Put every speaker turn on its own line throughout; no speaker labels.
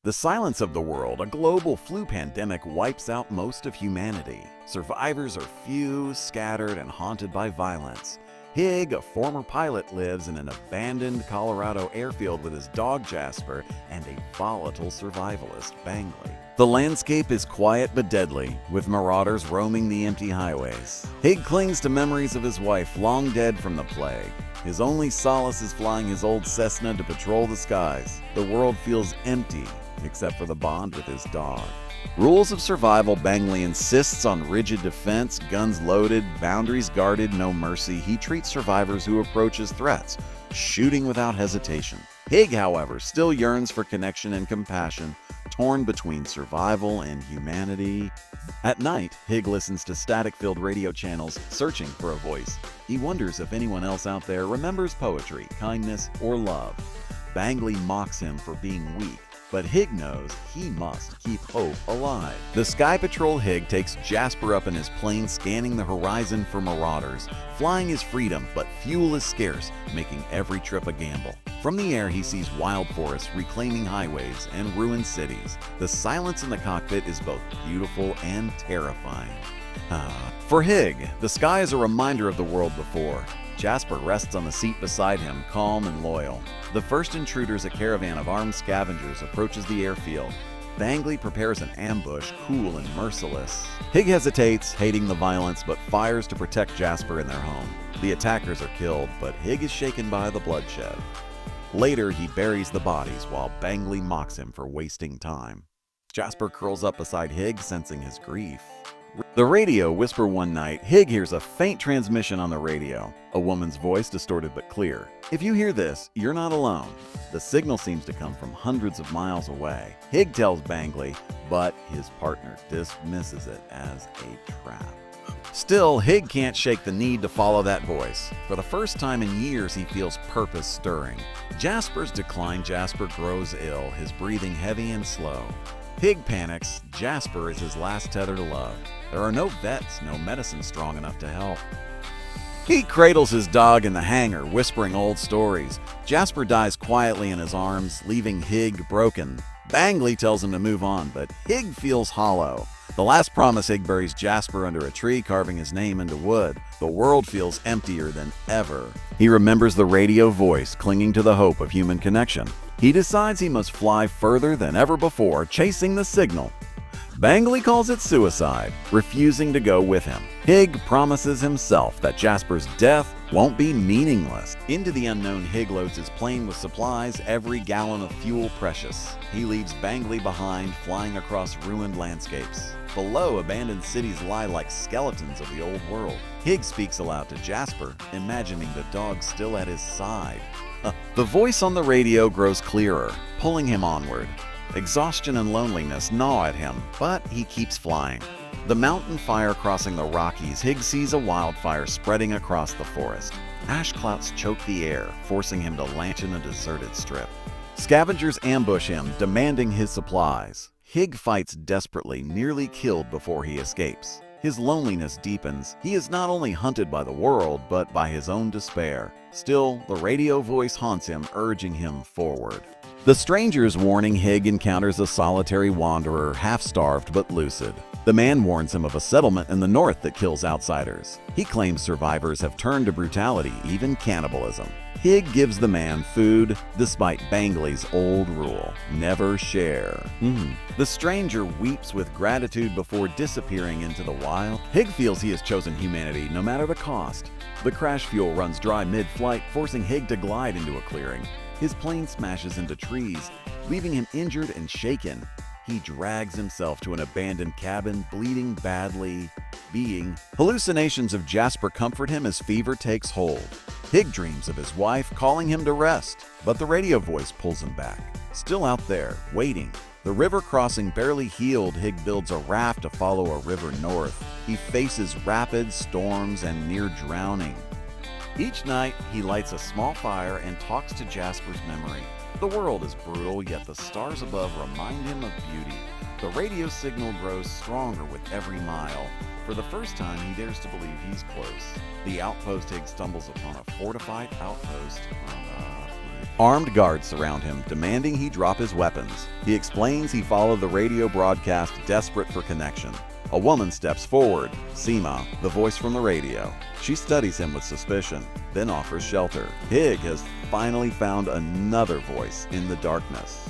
The silence of the world, a global flu pandemic wipes out most of humanity. Survivors are few, scattered, and haunted by violence. Hig, a former pilot, lives in an abandoned Colorado airfield with his dog Jasper and a volatile survivalist, Bangley. The landscape is quiet but deadly, with marauders roaming the empty highways. Hig clings to memories of his wife, long dead from the plague. His only solace is flying his old Cessna to patrol the skies. The world feels empty, except for the bond with his dog. Rules of survival, Bangley insists on rigid defense, guns loaded, boundaries guarded, no mercy. He treats survivors who approach as threats, shooting without hesitation. Hig, however, still yearns for connection and compassion, torn between survival and humanity. At night, Hig listens to static-filled radio channels, searching for a voice. He wonders if anyone else out there remembers poetry, kindness, or love. Bangley mocks him for being weak, but Hig knows he must keep hope alive. The Sky Patrol Hig takes Jasper up in his plane, scanning the horizon for marauders. Flying is freedom, but fuel is scarce, making every trip a gamble. From the air, he sees wild forests, reclaiming highways, and ruined cities. The silence in the cockpit is both beautiful and terrifying. For Hig, the sky is a reminder of the world before. Jasper rests on the seat beside him, calm and loyal. The first intruders, a caravan of armed scavengers, approaches the airfield. Bangley prepares an ambush, cool and merciless. Hig hesitates, hating the violence, but fires to protect Jasper in their home. The attackers are killed, but Hig is shaken by the bloodshed. Later, he buries the bodies while Bangley mocks him for wasting time. Jasper curls up beside Hig, sensing his grief. The radio whisper one night. Hig hears a faint transmission on the radio, a woman's voice, distorted but clear. If you hear this, you're not alone. The signal seems to come from hundreds of miles away. Hig tells Bangley, but his partner dismisses it as a trap. Still, Hig can't shake the need to follow that voice. For the first time in years, he feels purpose stirring. Jasper's decline. Jasper grows ill, his breathing heavy and slow. Hig panics. Jasper is his last tether to love. There are no vets, no medicine strong enough to help. He cradles his dog in the hangar, whispering old stories. Jasper dies quietly in his arms, leaving Hig broken. Bangley tells him to move on, but Hig feels hollow. The last promise, Hig buries Jasper under a tree, carving his name into wood. The world feels emptier than ever. He remembers the radio voice, clinging to the hope of human connection. He decides he must fly further than ever before, chasing the signal. Bangley calls it suicide, refusing to go with him. Hig promises himself that Jasper's death won't be meaningless. Into the unknown, Hig loads his plane with supplies, every gallon of fuel precious. He leaves Bangley behind, flying across ruined landscapes. Below, abandoned cities lie like skeletons of the old world. Hig speaks aloud to Jasper, imagining the dog still at his side. The voice on the radio grows clearer, pulling him onward. Exhaustion and loneliness gnaw at him, but he keeps flying. The mountain fire crossing the Rockies, Hig sees a wildfire spreading across the forest. Ash clouds choke the air, forcing him to land in a deserted strip. Scavengers ambush him, demanding his supplies. Hig fights desperately, nearly killed before he escapes. His loneliness deepens. He is not only hunted by the world, but by his own despair. Still, the radio voice haunts him, urging him forward. The stranger's warning. Hig encounters a solitary wanderer, half-starved but lucid. The man warns him of a settlement in the north that kills outsiders. He claims survivors have turned to brutality, even cannibalism. Hig gives the man food, despite Bangley's old rule, never share. The stranger weeps with gratitude before disappearing into the wild. Hig feels he has chosen humanity, no matter the cost. The crash fuel runs dry mid-flight, forcing Hig to glide into a clearing. His plane smashes into trees, leaving him injured and shaken. He drags himself to an abandoned cabin, bleeding badly. Hallucinations of Jasper comfort him as fever takes hold. Hig dreams of his wife calling him to rest, but the radio voice pulls him back. Still out there, waiting. The river crossing barely healed, Hig builds a raft to follow a river north. He faces rapids, storms, and near drowning. Each night, he lights a small fire and talks to Jasper's memory. The world is brutal, yet the stars above remind him of beauty. The radio signal grows stronger with every mile. For the first time, he dares to believe he's close. The outpost. Hig stumbles upon a fortified outpost. Armed guards surround him, demanding he drop his weapons. He explains he followed the radio broadcast, desperate for connection. A woman steps forward, Seema, the voice from the radio. She studies him with suspicion, then offers shelter. Hig has finally found another voice in the darkness.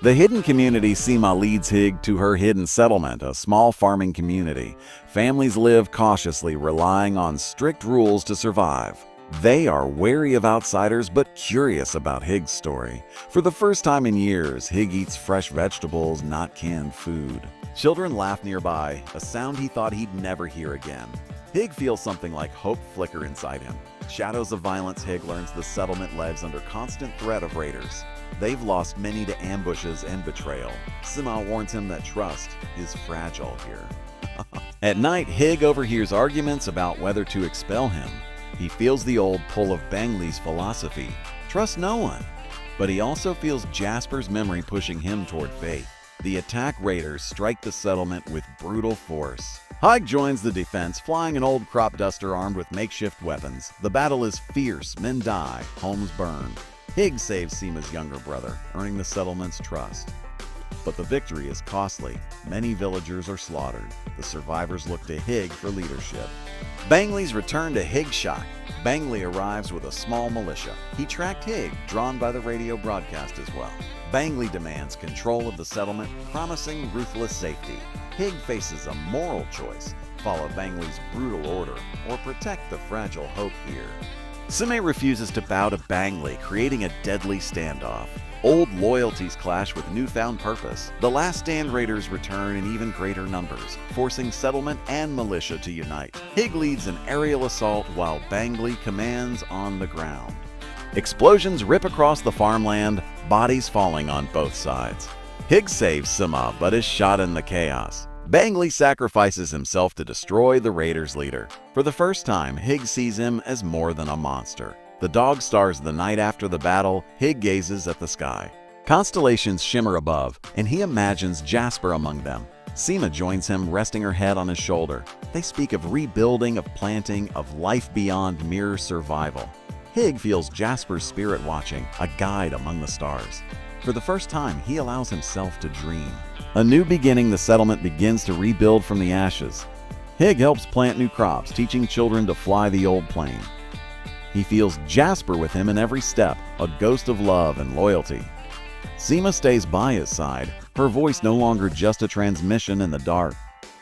The hidden community Seema leads Hig to her hidden settlement, a small farming community. Families live cautiously, relying on strict rules to survive. They are wary of outsiders but curious about Hig's story. For the first time in years, Hig eats fresh vegetables, not canned food. Children laugh nearby, a sound he thought he'd never hear again. Hig feels something like hope flicker inside him. Shadows of violence, Hig learns the settlement lives under constant threat of raiders. They've lost many to ambushes and betrayal. Seema warns him that trust is fragile here. At night, Hig overhears arguments about whether to expel him. He feels the old pull of Bangley's philosophy, trust no one. But he also feels Jasper's memory pushing him toward faith. The attack raiders strike the settlement with brutal force. Hig joins the defense, flying an old crop duster armed with makeshift weapons. The battle is fierce, men die, homes burned. Hig saves Seema's younger brother, earning the settlement's trust. But the victory is costly. Many villagers are slaughtered. The survivors look to Hig for leadership. Bangley's return to Hig's shock. Bangley arrives with a small militia. He tracked Hig, drawn by the radio broadcast as well. Bangley demands control of the settlement, promising ruthless safety. Hig faces a moral choice: follow Bangley's brutal order or protect the fragile hope here. Seema refuses to bow to Bangley, creating a deadly standoff. Old loyalties clash with newfound purpose. The Last Stand raiders return in even greater numbers, forcing settlement and militia to unite. Hig leads an aerial assault while Bangley commands on the ground. Explosions rip across the farmland, bodies falling on both sides. Hig saves Seema but is shot in the chaos. Bangley sacrifices himself to destroy the raiders' leader. For the first time, Hig sees him as more than a monster. The dog stars the night after the battle. Hig gazes at the sky. Constellations shimmer above, and he imagines Jasper among them. Seema joins him, resting her head on his shoulder. They speak of rebuilding, of planting, of life beyond mere survival. Hig feels Jasper's spirit watching, a guide among the stars. For the first time, he allows himself to dream. A new beginning, the settlement begins to rebuild from the ashes. Hig helps plant new crops, teaching children to fly the old plane. He feels Jasper with him in every step, a ghost of love and loyalty. Seema stays by his side, her voice no longer just a transmission in the dark.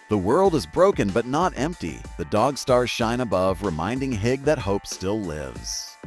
The world is broken but not empty. The dog stars shine above, reminding Hig that hope still lives.